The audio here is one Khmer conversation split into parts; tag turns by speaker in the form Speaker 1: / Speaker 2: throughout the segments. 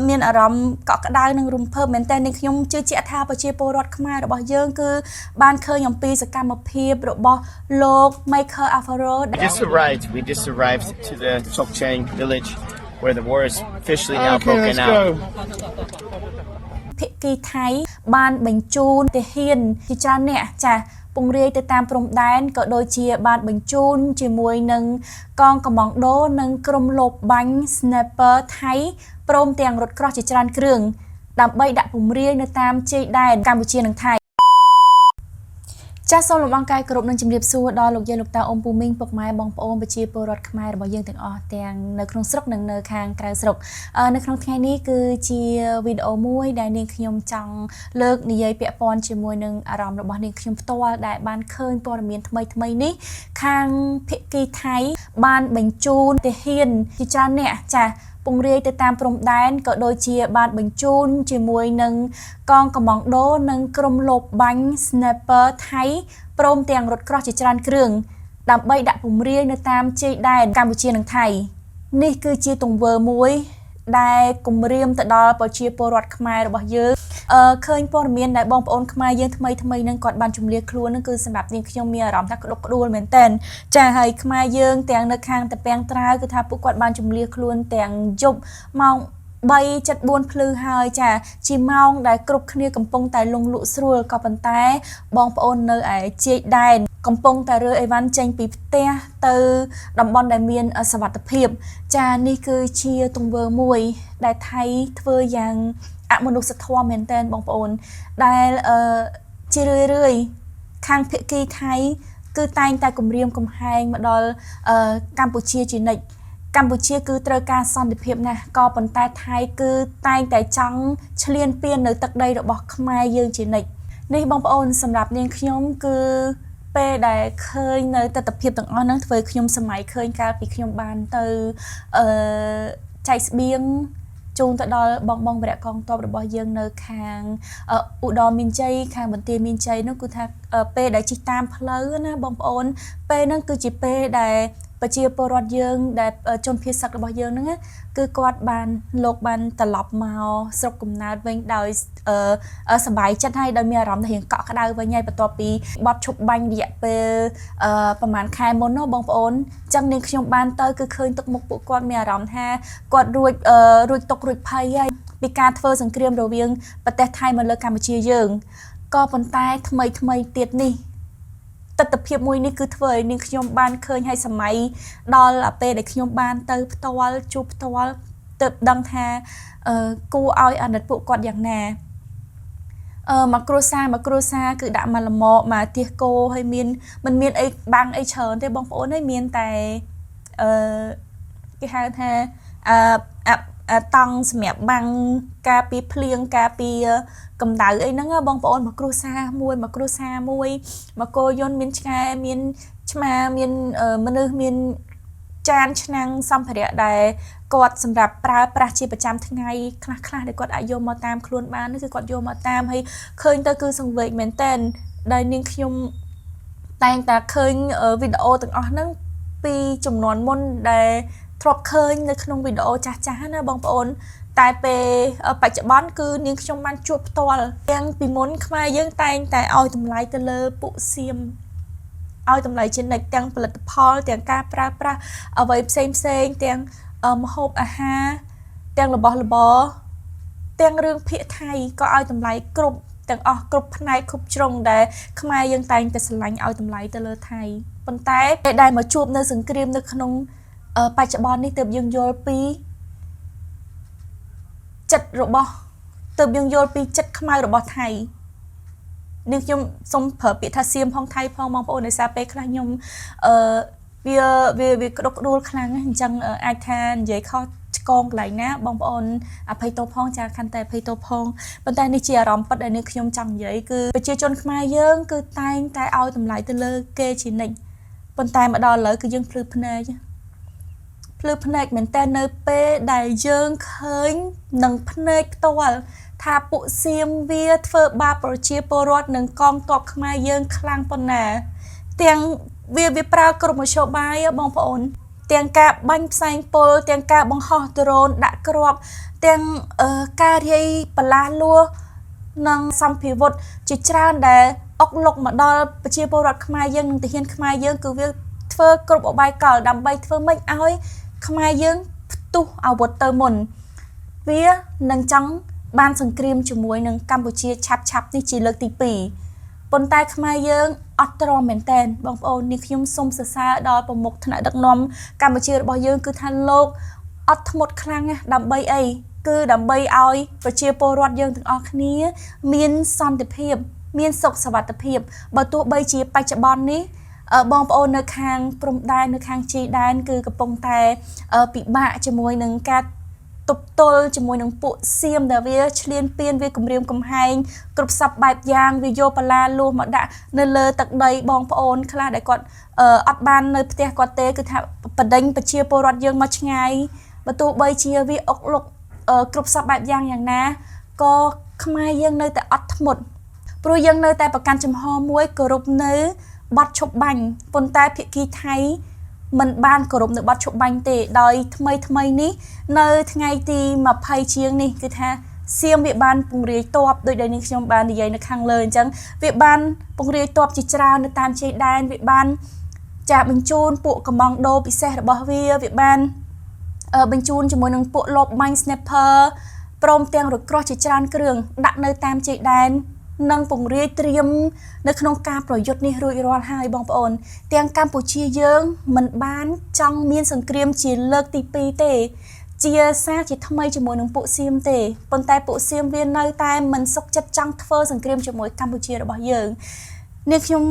Speaker 1: មានអារម្មណ៍កក់ក្ដៅនិងរំភើបមែនតើនាងខ្ញុំជឿជាក់ថាប្រជាពលរដ្ឋខ្មែររបស់យើងគឺបានឃើញអំពីសកម្មភាពរបស់លោក Michael Alfaro
Speaker 2: We just arrived to the Chokchang village where the war is officially now broken out.
Speaker 1: ភាគីថៃបានបញ្ជូនទាហានជាច្រើនអ្នកចាពង្រាយទៅតាមព្រំដែនក៏ដូចជាបានបញ្ជូនជាមួយនឹងកងកម្លាំងដូនិងក្រុមលបបាញ់ sniper ថៃព្រមទាំងរថក្រោះជាច្រើនគ្រឿងដើម្បីដាក់ពង្រាយនៅតាមជ័យដែនកម្ពុជានិងថៃចាសសូមលំអរកាយគ្រប់នឹងជំរាបសួរដល់លោកយាយលោកតាអ៊ំពូមីងពុកម៉ែបងប្អូនប្រជាពលរដ្ឋខ្មែររបស់យើងទាំងអស់ទាំងនៅក្នុងស្រុកនិងនៅខាងក្រៅស្រុកនៅក្នុងថ្ងៃនេះគឺជាវីដេអូមួយដែលនាងខ្ញុំចង់លើកនិយាយពាក់ព័ន្ធជាមួយនឹងអារម្មណ៍របស់នាងខ្ញុំផ្ទាល់ដែលបានឃើញព័ត៌មានថ្មីនេះខាងភាគីថៃបានបញ្ជូនទាហានជាច្រើនអ្នកចាពង្រាយទៅតាមព្រំដែនក៏ដូចជាបានបញ្ជូនជាមួយនឹងកងកម្លាំងដូនិងក្រុមលបបាញ់ sniper ថៃព្រមទាំងរថក្រោះជាច្រើនគ្រឿងដើម្បីដាក់ពង្រាយនៅតាមជ័យដែនកម្ពុជានិងថៃនេះគឺជាទង្វើមួយដែលគំរាមទៅដល់ប្រជាពលរដ្ឋខ្មែររបស់យើងឃើញព័ត៌មានដែលបងប្អូនខ្មែរយើងថ្មីនឹងគាត់បានជំនឿខ្លួននឹងគឺសម្រាប់នាងខ្ញុំមានអារម្មណ៍ថាក្តុកក្តួលមែនតើចាហើយខ្មែរយើងទាំងនៅខាងតាពាំងត្រាវគឺថាពួកគាត់បានជំនឿខ្លួនទាំងយប់ម៉ោង3:74ភ្លឺហើយចាជាម៉ោងដែលគ្រប់គ្នាកំពុងតែលងលក់ស្រួលក៏ប៉ុន្តែបងប្អូននៅឯជ័យដែនកំពុងតែរើអីវ៉ាន់ចេញពីផ្ទះទៅតំបន់ដែលមានសុវត្ថិភាពចានេះគឺជាទង្វើមួយដែលថៃធ្វើយ៉ាងអមនុស្សធម៌មែនតើបងប្អូនដែលជារឿយខាងភាគីថៃគឺតែងតែគំរាមកំហែងមកដល់កម្ពុជាជានិច្ចកម្ពុជាគឺត្រូវការសន្តិភាពណាស់ក៏ប៉ុន្តែថៃគឺតែងតែចង់ឈ្លានពាននៅទឹកដីរបស់ខ្មែរយើងជានិច្ចនេះបងប្អូនសម្រាប់នាងខ្ញុំគឺពេលដែលឃើញនៅទស្សនវិជ្ជាទាំងអស់ហ្នឹងធ្វើខ្ញុំសម័យឃើញកាលពីខ្ញុំបានទៅចែកស្បៀងជូនទៅដល់បងវរៈកងទ័ពរបស់យើងនៅខាងឧត្តរមានជ័យខាងបន្ទាយមានជ័យនោះគឺថាពេលដែលជិះតាមផ្លូវណាបងប្អូនពេលហ្នឹងគឺជាពេលដែលប្រជាពលរដ្ឋយើងដែលជនភៀសសឹករបស់យើងហ្នឹងគឺគាត់បានត្រឡប់មកស្រុកកំណើតវិញដោយសប្បាយចិត្តហើយដោយមានអារម្មណ៍ថារៀងកក់ក្ដៅវិញហើយបន្ទាប់ពីបត់ឈប់បាញ់រយៈពេលប្រហែលខែមុននោះបងប្អូនអញ្ចឹងនាងខ្ញុំបានទៅគឺឃើញទឹកមុខពួកគាត់មានអារម្មណ៍ថាគាត់រួចទុករួចភ័យហើយពីការធ្វើសង្គ្រាមរវាងប្រទេសថៃមកលើកម្ពុជាយើងក៏ប៉ុន្តែថ្មីទៀតនេះទស្សនវិជ្ជាមួយនេះគឺធ្វើឲ្យនាងខ្ញុំបានឃើញឲ្យសម័យដល់ពេលដែលខ្ញុំបានទៅផ្ទាល់ជួបផ្ទាល់ទើបដឹងថាគួរឲ្យអាណិតពួកគាត់យ៉ាងណាមកគ្រួសារគឺដាក់មកលមកមកទៀសគោហើយមិនមានអីបាំងអីច្រើនទេបងប្អូនហើយមានតែគេហៅថាតង់សម្រាប់បាំងការពីភ្លៀងការពីកម្ដៅអីហ្នឹងបងប្អូនមកគ្រួសារមួយមកគោយន្តមានឆ្កែមានឆ្មាមានមនុស្សមានចានឆ្នាំងសម្ភារៈដែលគាត់សម្រាប់ប្រើប្រាស់ជាប្រចាំថ្ងៃខ្លះដែលគាត់អាចយកមកតាមខ្លួនបានគឺគាត់យកមកតាមហើយឃើញទៅគឺសង្វេគមែនតើដែលនាងខ្ញុំតែងតែឃើញវីដេអូទាំងអស់ហ្នឹងពីចំនួនមុនដែលធ្លាប់ឃើញនៅក្នុងវីដេអូចាស់ណាបងប្អូនតែពេលបច្ចុប្បន្នគឺនាងខ្ញុំបានជួបផ្ទាល់ទាំងពីមុនខ្មែរយើងតែងតែឲ្យតម្លៃទៅលើពួកសៀមឲ្យតម្លៃជានិច្ចទាំងផលិតផលទាំងការប្រើប្រាស់អ្វីផ្សេងទាំងម្ហូបអាហារទាំងរបស់របរទាំងរឿងភាគថៃក៏ឲ្យតម្លៃគ្រប់ទាំងអស់គ្រប់ផ្នែកគ្រប់ជ្រុងដែលខ្មែរយើងតែងតែស្រឡាញ់ឲ្យតម្លៃទៅលើថៃប៉ុន្តែពេលដែលមកជួបនៅសង្គ្រាមនៅក្នុងបច្ចុប្បន្ននេះទើបយើងយល់ពីចិត្តខ្មៅរបស់ថៃនាងខ្ញុំសូមប្រើពាក្យថាសៀមផងថៃផងបងប្អូនដោយសារពេលខ្លះខ្ញុំវាក្តុកក្តួលខ្លាំងអញ្ចឹងអាចថានិយាយខុសឆ្គងកន្លែងណាបងប្អូនអភ័យទោសផងចាខន្តីអភ័យទោសផងប៉ុន្តែនេះជាអារម្មណ៍ពិតដែលនាងខ្ញុំចង់និយាយគឺប្រជាជនខ្មែរយើងគឺតែងតែឲ្យតម្លៃទៅលើគេជានិច្ចប៉ុន្តែមកដល់ឥឡូវគឺយើងភ្លឺភ្នែកមែនតើនៅពេលដែលយើងឃើញនឹងភ្នែកផ្ទាល់ថាពួកសៀមវាធ្វើបាបប្រជាពលរដ្ឋនិងកងទ័ពខ្មែរយើងខ្លាំងប៉ុណ្ណាទាំងវាប្រើគ្រប់មធ្យោបាយបងប្អូន ទាំងការបាញ់ផ្សែងពុលទាំងការបង្ហោះដ្រូនដាក់គ្រាប់ទាំងការរាយបន្លាស់លួសនិងសម្ភារវុធជាច្រើនដែលអុកលុកមកដល់ប្រជាពលរដ្ឋខ្មែរយើងនិងទាហានខ្មែរយើងគឺវាធ្វើគ្រប់អបាយកលដើម្បីធ្វើម៉េចឲ្យខ្មែរយើងផ្ទុះអាវុធទៅមុនវានឹងចង់បានសង្គ្រាមជាមួយនឹងកម្ពុជាឆាប់នេះជាលើកទី2ប៉ុន្តែខ្មែរយើងអត់ទ្រាំមែនតែនបងប្អូននេះខ្ញុំសូមសរសើរដល់ប្រមុខថ្នាក់ដឹកនាំកម្ពុជារបស់យើងគឺថាលោកអត់ធ្មត់ខ្លាំងណាស់ដើម្បីអីគឺដើម្បីឲ្យប្រជាពលរដ្ឋយើងទាំងអស់គ្នាមានសន្តិភាពមានសុខសុវត្ថិភាពបើទោះបីជាបច្ចុប្បន្ននេះបងប្អូននៅខាងព្រំដែននៅខាងជ័យដែនគឺកំពុងតែពិបាកជាមួយនឹងការទប់ទល់ជាមួយនឹងពួកសៀមដែលវាឈ្លានពានវាគម្រាមកំហែងគ្រប់សពបែបយ៉ាងវាយកបលាលួសមកដាក់នៅលើទឹកដីបងប្អូនខ្លះដែលគាត់អត់បាននៅផ្ទះគាត់ទេគឺថាបដិញប្រជាពលរដ្ឋយើងមកឆ្ងាយបើទោះបីជាវាអុកលុកគ្រប់សពបែបយ៉ាងណាក៏ខ្មែរយើងនៅតែអត់ធ្មត់ព្រោះយើងនៅតែប្រកាន់ចំហមួយគោរពនៅបទឈប់បាញ់ប៉ុន្តែភាគីថៃមិនបានគោរពនៅបទឈប់បាញ់ទេដោយថ្មីនេះនៅថ្ងៃទី20ជាងនេះគឺថាសៀមវាបានពង្រាយទ័ពដោយដែលនេះខ្ញុំបាននិយាយនៅខាងលើអញ្ចឹងវាបានពង្រាយទ័ពជាច្រើននៅតាមជ័យដែនវាបានចាក់បញ្ជូនពួកកំងដូពិសេសរបស់វាបានបញ្ជូនជាមួយនឹងពួកលបបាញ់ sniper ព្រមទាំងរក្រោះជាច្រើនគ្រឿងដាក់នៅតាមជ័យដែននិងពង្រាយត្រៀមនៅក្នុងការប្រយុទ្ធនេះរួចរាល់ហើយបងប្អូនទាំងកម្ពុជាយើងមិនបានចង់មានសង្គ្រាមជាលើកទី2ទេជាសារជាថ្មីជាមួយនឹងពួកសៀមទេប៉ុន្តែពួកសៀមវានៅតែមិនសុខចិត្តចង់ធ្វើសង្គ្រាមជាមួយកម្ពុជារបស់យើងនេះខ្ញុំ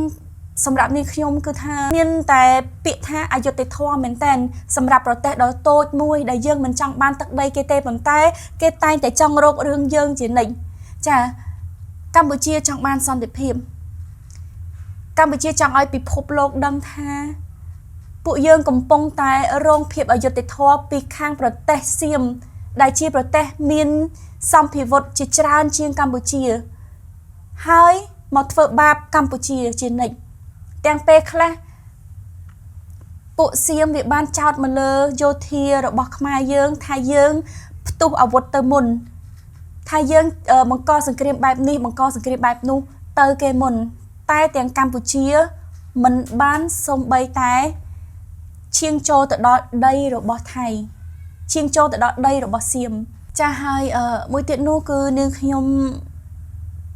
Speaker 1: សម្រាប់នេះខ្ញុំគឺថាមានតែពាក្យថាអយុត្តិធម៌មែនតើសម្រាប់ប្រទេសដ៏តូចមួយដែលយើងមិនចង់បានទឹកដីគេទេប៉ុន្តែគេតែងតែចង់រករឿងយើងជានិច្ចចាកម្ពុជាចង់បានសន្តិភាពកម្ពុជាចង់ឲ្យពិភពលោកដឹងថាពួកយើងកំពុងតែរងភាពអយុត្តិធម៌ពីខាងប្រទេសសៀមដែលជាប្រទេសមានសម្ភារវុធជាច្រើនជាងកម្ពុជាហើយមកធ្វើបាបកម្ពុជាជានិច្ចទាំងពេលខ្លះពួកសៀមវាបានចោទមកលើយោធារបស់ខ្មែរយើងថាយើងផ្ទុះអាវុធទៅមុនថាយើងបង្កសង្គ្រាមបែបនេះបង្កសង្គ្រាមបែបនោះទៅគេមុនតែទាំងកម្ពុជាមិនបានសូម្បីតែឈានចូលទៅដល់ដីរបស់ថៃឈានចូលទៅដល់ដីរបស់សៀមចាស់ហើយមួយទៀតនោះគឺនាងខ្ញុំ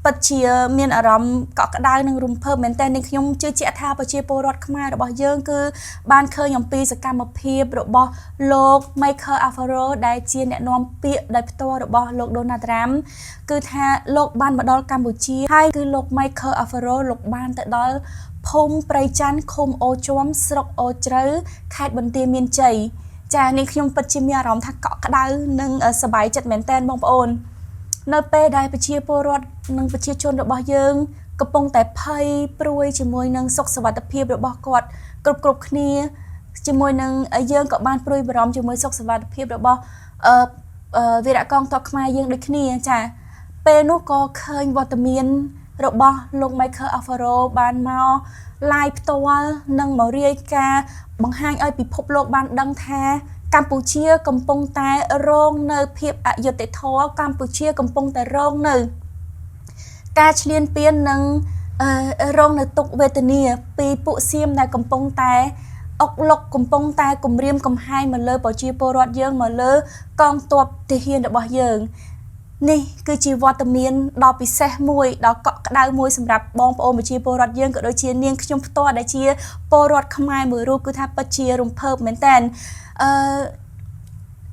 Speaker 1: ពិតជាមានអារម្មណ៍កក់ក្ដៅនិងរំភើបមែនតើនាងខ្ញុំជឿជាក់ថាប្រជាពលរដ្ឋខ្មែររបស់យើងគឺបានឃើញអំពីសកម្មភាពរបស់លោក Michael Alfaro ដែលជាអ្នកនាំពាក្យដោយផ្ទាល់របស់លោក Donald Trump គឺថាលោកបានមកដល់កម្ពុជាហើយគឺលោក Michael Alfaro លោកបានទៅដល់ភូមិព្រៃច័ន្ទឃុំអូជាំស្រុកអូជ្រៅខេត្តបន្ទាយមានជ័យចានាងខ្ញុំពិតជាមានអារម្មណ៍ថាកក់ក្ដៅនិងសប្បាយចិត្តមែនតើបងប្អូននៅពេលដែលប្រជាពលរដ្ឋនិងប្រជាជនរបស់យើងកំពុងតែភ័យព្រួយជាមួយនឹងសុខសុវត្ថិភាពរបស់គាត់គ្រប់គ្នាជាមួយនឹងយើងក៏បានព្រួយបារម្ភជាមួយសុខសុវត្ថិភាពរបស់វីរៈកងទ័ពខ្មែរយើងដូចគ្នាចាពេលនោះក៏ឃើញវត្តមានរបស់លោក Michael Alfaro បានមក live ផ្ទាល់និងមករាយការណ៍បង្ហាញឲ្យពិភពលោកបានដឹងថាកម្ពុជាកំពុងតែរងនៅភាពអយុត្តិធម៌កម្ពុជាកំពុងតែរងនៅការឈ្លានពាននិងរងនៅទុក្ខវេទនាពីពួកសៀមដែលកំពុងតែអុកលុកកំពុងតែគំរាមកំហែងមកលើប្រជាពលរដ្ឋយើងមកលើកងទ័ពទាហានរបស់យើងនេះគឺជាវត្តមានដ៏ពិសេសមួយដ៏កក់ក្ដៅមួយសម្រាប់បងប្អូនប្រជាពលរដ្ឋយើងក៏ដូចជានាងខ្ញុំផ្ទាល់ដែលជាពលរដ្ឋខ្មែរមួយរូបគឺថាពិតជារំភើបមែនតើ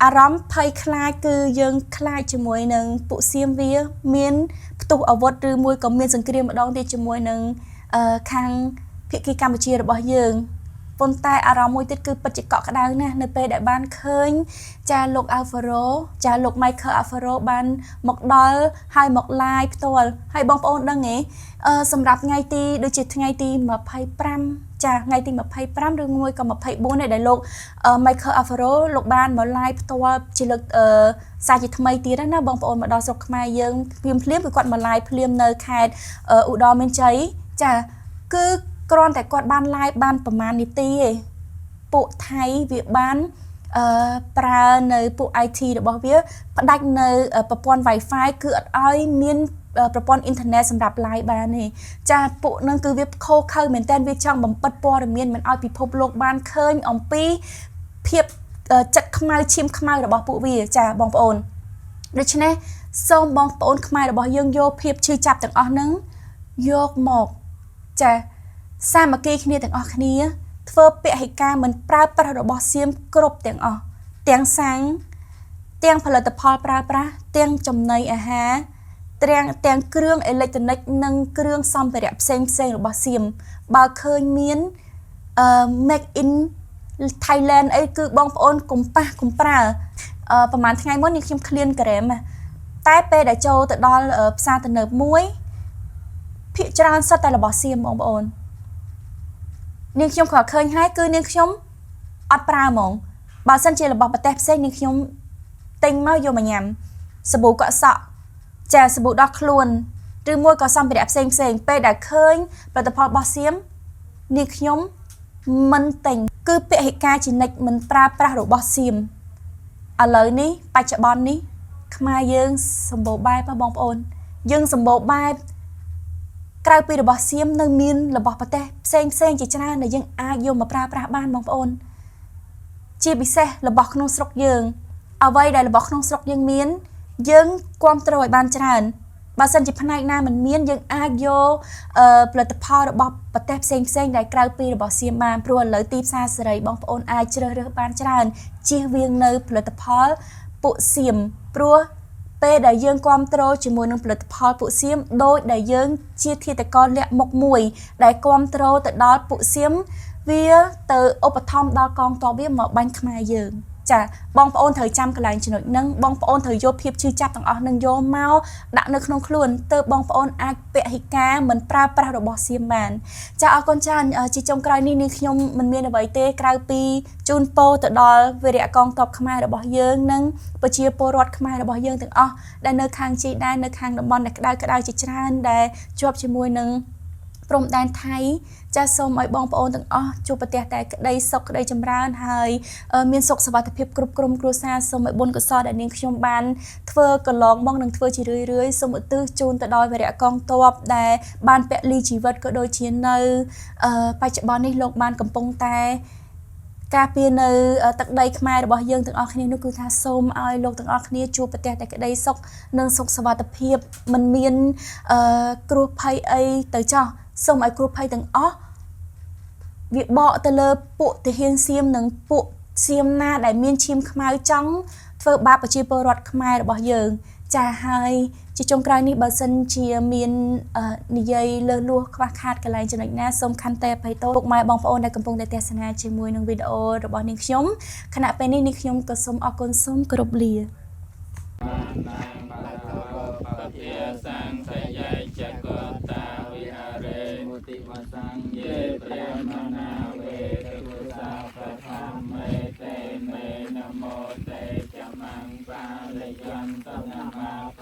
Speaker 1: អារម្មណ៍ភ័យខ្លាចគឺយើងខ្លាចជាមួយនឹងពួកសៀមវាមានផ្ទុះអាវុធឬមួយក៏មានសង្គ្រាមម្ដងទៀតជាមួយនឹងខាងភាគីកម្ពុជារបស់យើងប៉ុន្តែអារម្មណ៍មួយទៀតគឺពិតជាកក់ក្ដៅណាស់នៅពេលដែលបានឃើញចាលោក Alfaro ចាលោក Michael Alfaro បានមកដល់ហើយមក live ផ្ទាល់ហើយបងប្អូនដឹងទេសម្រាប់ថ្ងៃទីដូចជាថ្ងៃទី25ចាថ្ងៃទី25ឬមួយក៏24នេះដែលលោក Michael Alfaro លោកបានមក live ផ្ទាល់ជាលើកសារជាថ្មីទៀតណាបងប្អូនមកដល់ស្រុកខ្មែរយើងភ្លាមគឺគាត់មក live ភ្លាមនៅខេត្តឧត្តរមានជ័យចាគឺគ្រាន់តែគាត់បាន live បានប្រហែលនាទីទេ ពួកថៃវាបានប្រើនៅពួក IT របស់វាផ្ដាច់នៅប្រព័ន្ធ Wi-Fi គឺអត់ឲ្យមានប្រព័ន្ធអ៊ីនធឺណិតសម្រាប់ live បានទេចាពួកនឹងគឺវាខុសខើមែនតើវាចង់បំបិតព័ត៌មានមិនឲ្យពិភពលោកបានឃើញអំពីភាពចិត្តខ្មៅឈាមខ្មៅរបស់ពួកវាចាបងប្អូនដូច្នេះសូមបងប្អូនខ្មែររបស់យើងយកភាពឈឺចាប់ទាំងអស់ហ្នឹងយកមកចាសាមគ្គីគ្នាទាំងអស់គ្នាធ្វើពហិការមិនប្រើប្រាស់របស់សៀមគ្រប់ទាំងអស់ទាំងសាំងទាំងផលិតផលប្រើប្រាស់ទាំងចំណីអាហារទាំងគ្រឿងអេឡិចត្រូនិកនិងគ្រឿងសម្ភារៈផ្សេងរបស់សៀមបើឃើញមាន make in Thailand អីគឺបងប្អូនកុំប៉ះកុំប្រើប្រហែលថ្ងៃមុននេះខ្ញុំឃ្លានក្រែមតែពេលដែលចូលទៅដល់ផ្សារទំនើបមួយភាគច្រើនសិតតែរបស់សៀមបងប្អូននាងខ្ញុំក៏ឃើញហើយគឺនាងខ្ញុំអត់ប្រើហ្មងបើសិនជារបស់ប្រទេសផ្សេងនាងខ្ញុំទិញមកយកមកញ៉ាំសាប៊ូកក់សក់ចាសាប៊ូដោះខ្លួនឬមួយក៏សម្ភារៈផ្សេងពេលដែលឃើញផលិតផលរបស់សៀមនាងខ្ញុំមិនទិញគឺពហិការជានិច្ចមិនប្រើប្រាស់របស់សៀមឥឡូវនេះបច្ចុប្បន្ននេះខ្មែរយើងសម្បូរបែបបងប្អូនយើងសម្បូរបែបក្រៅពីរបស់សៀមនៅមានរបស់ប្រទេសផ្សេងជាច្រើនដែលយើងអាចយកមកប្រើប្រាស់បានបងប្អូនជាពិសេសរបស់ក្នុងស្រុកយើងអ្វីដែលរបស់ក្នុងស្រុកយើងមានយើងគ្រប់គ្រងឲ្យបានច្រើនបើសិនជាផ្នែកណាមិនមានយើងអាចយកផលិតផលរបស់ប្រទេសផ្សេងដែលក្រៅពីរបស់សៀមបានព្រោះឥឡូវទីផ្សារសេរីបងប្អូនអាចជ្រើសរើសបានច្រើនជៀសវាងនៅផលិតផលពួកសៀមព្រោះពេលដែលយើងគ្រប់គ្រងជាមួយនឹងផលិតផលពួកសៀមដោយដែលយើងជាធាតុកោលាក់មុខមួយដែលគ្រប់គ្រងទៅដល់ពួកសៀមវាទៅឧបត្ថម្ភដល់កងទ័ពវាមកបាញ់ខ្មែរយើងចាបងប្អូនត្រូវចាំកន្លែងចំណុចហ្នឹងបងប្អូនត្រូវយកភាពឈឺចាប់ទាំងអស់ហ្នឹងយកមកដាក់នៅក្នុងខ្លួនទើបបងប្អូនអាចពហិការមិនប្រើប្រាស់របស់សៀមបានចាអរគុណច្រើនជាចុងក្រោយនេះនាងខ្ញុំមិនមានអ្វីទេក្រៅពីជូនពរទៅដល់វីរៈកងទ័ពខ្មែររបស់យើងនិងប្រជាពលរដ្ឋខ្មែររបស់យើងទាំងអស់ដែលនៅខាងជ័យដែននៅខាងតំបន់ដែលក្តៅជាច្រើនដែលជាប់ជាមួយនឹងព្រំដែនថៃចាសសូមឲ្យបងប្អូនទាំងអស់ជួបប្រទះតែក្តីសុខក្តីចម្រើនហើយមានសុខសុវត្ថិភាពគ្រប់ក្រុមគ្រួសារសូមឲ្យបុណ្យកុសលដែលនាងខ្ញុំបានធ្វើកន្លងមកនិងធ្វើជារឿយសូមឧទ្ទិសជូនទៅដល់វីរៈកងទ័ពដែលបានពលីជីវិតក៏ដូចជានៅបច្ចុប្បន្ននេះលោកបានកំពុងតែការពារនៅទឹកដីខ្មែររបស់យើងទាំងអស់គ្នានោះគឺថាសូមឲ្យលោកទាំងអស់គ្នាជួបប្រទះតែក្តីសុខនិងសុខសុវត្ថិភាពមិនមានគ្រោះភ័យអីទៅចោះសូមឲ្យគ្រោះភ័យទាំងអស់វាបកទៅលើពួកទាហានសៀមនិងពួកសៀមណាដែលមានឈាមខ្មៅចង់ធ្វើបាបប្រជាពលរដ្ឋខ្មែររបស់យើងចាហើយជាចុងក្រោយនេះបើសិនជាមាននិយាយលើសលួសខ្វះខាតកន្លែងចំណុចណាសូមខន្តីអភ័យទោសពុកម៉ែបងប្អូនដែលកំពុងតែទស្សនាជាមួយនឹងវីដេអូរបស់នាងខ្ញុំខណៈពេលនេះនាងខ្ញុំក៏សូមអរគុណសូមគោរពលា
Speaker 3: สังขยายจักตาวิหาเรมุติวสังเยเปรมนาเวตุสาปะธรรมเมเตเมนะโมเตจะมังปาลยันตนะมาภ